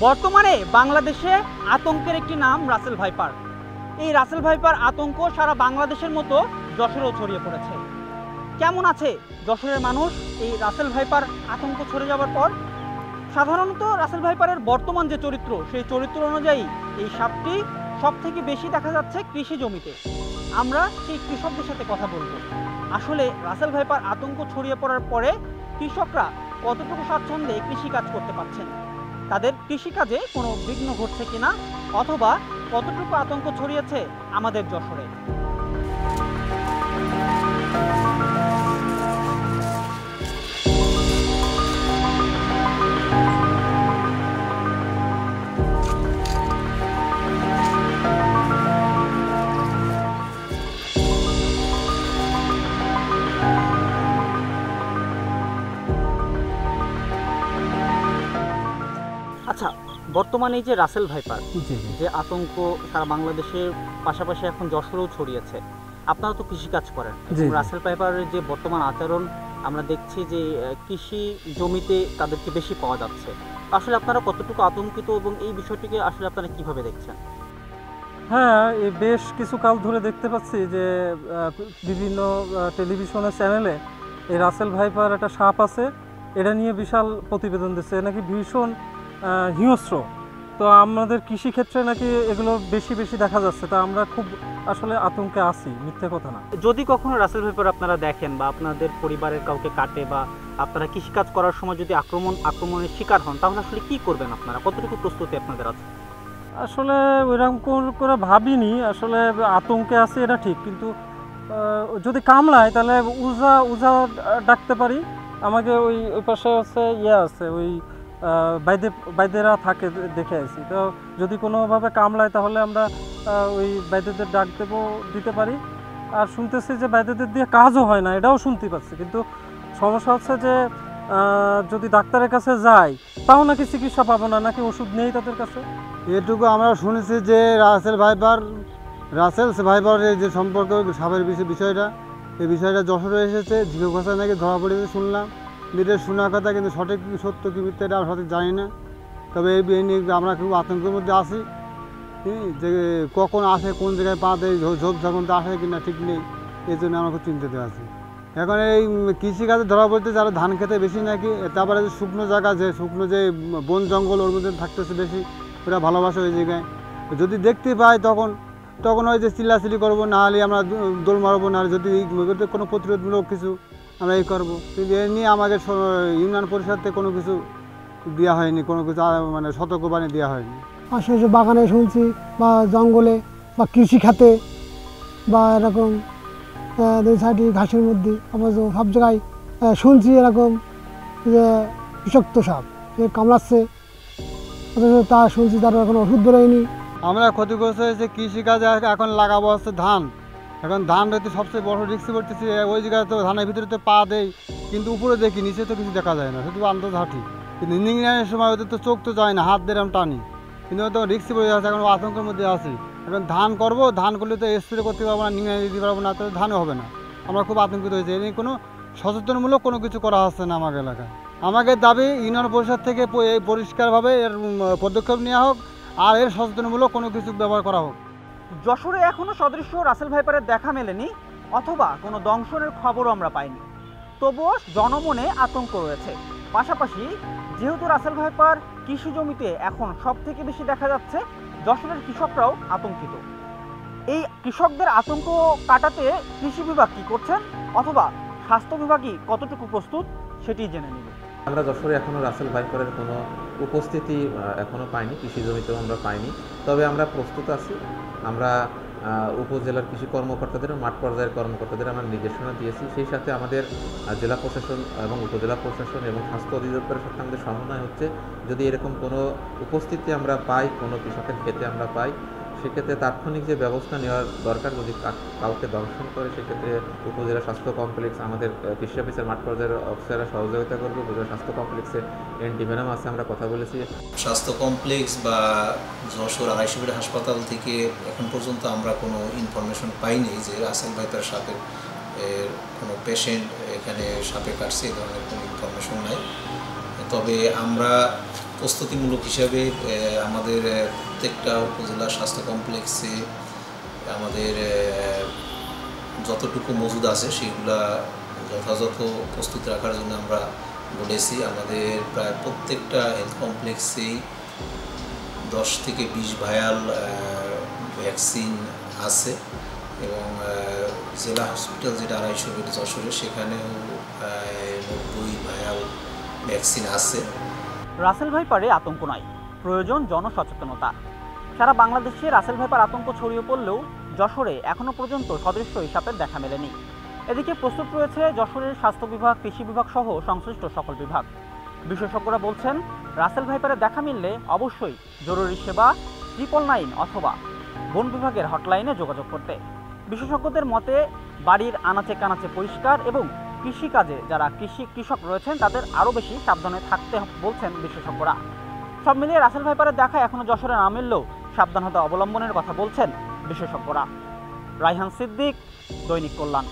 বর্তমানে বাংলাদেশে আতঙ্কের একটি নাম রাসেল ভাইপার। এই রাসেল ভাইপার আতঙ্ক সারা বাংলাদেশের মতো যশোরেও ছড়িয়ে পড়েছে। কেমন আছে যশোরের মানুষ এই রাসেল ভাইপার আতঙ্ক ছড়িয়ে যাওয়ার পর? সাধারণত রাসেল ভাইপারের বর্তমান যে চরিত্র, সেই চরিত্র অনুযায়ী এই সাপটি সব থেকে বেশি দেখা যাচ্ছে কৃষি জমিতে। আমরা সেই কৃষকদের সাথে কথা বলবো, আসলে রাসেল ভাইপার আতঙ্ক ছড়িয়ে পড়ার পরে কৃষকরা কতটুকু স্বাচ্ছন্দ্যে কৃষিকাজ করতে পারছেন, তাদের কৃষিকাজে কোনো বিঘ্ন ঘটছে কিনা, অথবা কতটুকু আতঙ্ক ছড়িয়েছে আমাদের যশোরে। আচ্ছা, বর্তমানে এই যে রাসেল ভাইপার যে আতঙ্ক সারা বাংলাদেশের পাশাপাশি এখন যশোরেও ছড়িয়েছে, আপনারা তো কৃষিকাজ করেন, রাসেল ভাইপারের যে বর্তমান আচরণ আমরা দেখছি যে কৃষি জমিতে তাদেরকে বেশি পাওয়া যাচ্ছে, আসলে আপনারা কতটুকু আতঙ্কিত এবং এই বিষয়টিকে আসলে আপনারা কিভাবে দেখছেন? হ্যাঁ, এই বেশ কিছু কাল ধরে দেখতে পাচ্ছি যে বিভিন্ন টেলিভিশনের চ্যানেলে এই রাসেল ভাইপার একটা সাপ আছে, এটা নিয়ে বিশাল প্রতিবেদন দিচ্ছে, নাকি ভীষণ হিংস্র। তো আমাদের কৃষিক্ষেত্রে নাকি এগুলো বেশি বেশি দেখা যাচ্ছে, তা আমরা খুব আসলে আতঙ্কে আছি, মিথ্যে কথা না। যদি কখনো রাসেল ভাইপার আপনারা দেখেন বা আপনাদের পরিবারের কাউকে কাটে বা আপনারা কৃষিকাজ করার সময় যদি আক্রমণের শিকার হন, তাহলে আসলে কি করবেন আপনারা? কতটুকু প্রস্তুতি আপনাদের আছে? আসলে ওইরকম করে ভাবিনি, আসলে আতঙ্কে আছে এটা ঠিক, কিন্তু যদি কামড়ায় তাহলে উজা ডাকতে পারি। আমাকে ওই পাশে হচ্ছে আছে, ওই বাইদেরা থাকে দেখে আছি, তো যদি কোনোভাবে কামড়ায় তাহলে আমরা ওই বাইদেদের ডাক দিতে পারি। আর শুনতেছি যে বাইদেদের দিয়ে কাজও হয় না, এটাও শুনতে পাচ্ছি, কিন্তু সমস্যা হচ্ছে যে যদি ডাক্তারের কাছে যাই তাও নাকি চিকিৎসা পাবো না, নাকি ওষুধ নেই তাদের কাছে। এটুকু আমরা শুনেছি যে রাসেল ভাইপারের যে সম্পর্ক সাপের বিষয়টা, এই বিষয়টা যশোরে এসেছে, ঝিঁকো ঘষা নাকি ধরা পড়েছে শুনলাম। এটা শোনার কথা, কিন্তু সঠিক কি সত্য কি মিথ্যা এটা আমরা সঠিক জানি না। তবে এই নিয়ে আমরা খুব আতঙ্কের মধ্যে আছি, যে কখন আসে, কোন জায়গায় পা দেয়, ঝোপ ঝাঁকুন আসে কিনা ঠিক নেই, এই জন্য আমরা খুব চিন্তিত আছি। এখন এই কৃষিকাজে ধরা পড়তে যারা ধান খেতে বেশি নাকি, তারপরে যে শুকনো জায়গা, যে শুকনো যে বন জঙ্গল ওর মধ্যে থাকতেছে বেশি, ওরা ভালোবাসে ওই জায়গায়। যদি দেখতে পাই তখন ওই যে চিল্লাচিল্লি করবো, না হলে আমরা দোল মারবো, না যদি কোনো প্রতিরোধমূলক কিছু আমরা এই করবো। কিন্তু এ নিয়ে আমাদের ইউনিয়ন পরিষদ থেকে কোনো কিছু দেওয়া হয়নি, কোনো কিছু মানে সতর্কবাণী দেওয়া হয়নি। আশেপাশে বাগানে শুনছি, বা জঙ্গলে বা কৃষি খাতে বা এরকম দুই সাইডে ঘাসের মধ্যে, আবার সব জায়গায় শুনছি এরকম যে বিষাক্ত সাপ সে কামড়াচ্ছে, অথচ তা শুনছি তার এখন ওষুধ বেরোয়নি। আমরা ক্ষতিগ্রস্ত হয়েছে কৃষিকাজে, এখন লাগাবো হচ্ছে ধান। এখন ধান হয়তো সবচেয়ে বড় রিস্ক পড়তেছি, ওই জায়গায় তো ধানের ভিতরে তো পা দেয়, কিন্তু উপরে দেখি, নিচে তো কিছু দেখা যায় না, শুধু আন্তর্জাতিক হাঁটি। কিন্তু নিংড়ানোর সময় ওদের তো চোখ তো যায় না, হাত দিয়ে আমি টানি, কিন্তু তো রিস্ক পড়ে যাচ্ছে, এখন আতঙ্কের মধ্যে আছি। এখন ধান করবো, ধান করলে তো স্প্রে করতে পারবো না, নিংড়ানি দিতে পারবো না, তো ধানও হবে না। আমরা খুব আতঙ্কিত হয়েছি, এর কোনো সচেতনমূলক কোনো কিছু করা হচ্ছে না আমার এলাকায়। আমাদের দাবি ইউনিয়ন পরিষদ থেকে এই পরিষ্কারভাবে এর পদক্ষেপ নেওয়া হোক, আর এর সচেতনমূলক কোনো কিছু ব্যবহার করা হোক। যশোরে এখনো সদৃশ্য রাসেল ভাইপারের দেখা মেলেনি, অথবা কোনো দংশনের খবরও আমরা পাইনি, তবুও জনমনে আতঙ্ক রয়েছে। পাশাপাশি যেহেতু রাসেল ভাইপার কৃষি জমিতে এখন সব থেকে বেশি দেখা যাচ্ছে, যশোরের কৃষকরাও আতঙ্কিত। এই কৃষকদের আতঙ্ক কাটাতে কৃষি বিভাগ কী করছেন, অথবা স্বাস্থ্য বিভাগই কতটুকু প্রস্তুত, সেটি জেনে নিব। আমরা যশোরে এখনও রাসেল ভাইপারের কোনো উপস্থিতি এখনও পাইনি, কৃষি জমিতেও আমরা পাইনি, তবে আমরা প্রস্তুত আছি। আমরা উপজেলার কৃষি কর্মকর্তাদের, মাঠ পর্যায়ের কর্মকর্তাদের আমরা নির্দেশনা দিয়েছি, সেই সাথে আমাদের জেলা প্রশাসন এবং উপজেলা প্রশাসন এবং স্বাস্থ্য অধিদপ্তরের সাথে আমাদের সমন্বয় হচ্ছে। যদি এরকম কোনো উপস্থিতি আমরা পাই, কোনো কৃষকের ক্ষেত্রে আমরা পাই, সেক্ষেত্রে তাৎক্ষণিক যে ব্যবস্থা নেওয়ার দরকার, যদি কাউকে দংশন করে সেক্ষেত্রে উপজেলা স্বাস্থ্য কমপ্লেক্স, আমাদের কৃষি অফিসের মাঠ পর্যায়ের অফিসাররা সহযোগিতা করবে। উপজেলা স্বাস্থ্য কমপ্লেক্সে এনটি ম্যাডাম আছে, আমরা কথা বলেছি। স্বাস্থ্য কমপ্লেক্স বা যশোর আড়াইশো বেড হাসপাতাল থেকে এখন পর্যন্ত আমরা কোনো ইনফরমেশন পাইনি যে রাসেল ভাইপার সাপের কোনো পেশেন্ট এখানে সাপে কাটছে, এই ধরনের কোনো ইনফরমেশন নাই। তবে আমরা প্রস্তুতিমূলক হিসাবে আমাদের প্রত্যেকটা উপজেলা স্বাস্থ্য কমপ্লেক্সে আমাদের যতটুকু মজুদ আছে সেগুলা যথাযথ প্রস্তুত রাখার জন্য আমরা বলেছি। আমাদের প্রায় প্রত্যেকটা হেলথ কমপ্লেক্সেই 10 থেকে 20 ভায়াল ভ্যাকসিন আছে এবং জেলা হসপিটাল যেটা 250 বেড যশোরে সেখানেও 90 ভায়াল ভ্যাকসিন আছে। রাসেল ভাইপারে আতঙ্ক নয়, প্রয়োজন জনসচেতনতা। সারা বাংলাদেশে রাসেল ভাইপার আতঙ্ক ছড়িয়ে পড়লেও যশোরে এখনও পর্যন্ত সদৃশ্য হিসাবের দেখা মেলেনি। এদিকে প্রস্তুত রয়েছে যশোরের স্বাস্থ্য বিভাগ, কৃষি বিভাগ সহ সংশ্লিষ্ট সকল বিভাগ। বিশেষজ্ঞরা বলছেন, রাসেল ভাইপারে দেখা মিললে অবশ্যই জরুরি সেবা 999 অথবা বন বিভাগের হটলাইনে যোগাযোগ করতে। বিশেষজ্ঞদের মতে বাড়ির আনাচে কানাচে পরিষ্কার এবং কৃষিকাজে যারা কৃষক রয়েছেন তাদের আরও বেশি সাবধানে থাকতে বলছেন বিশেষজ্ঞরা। সব মিলিয়ে রাসেল ভাইপারের দেখা এখনও যশোরে না মিললেও সাবধানতা অবলম্বনের কথা বলছেন বিশেষজ্ঞরা। রায়হান সিদ্দিক, দৈনিক কল্যাণ।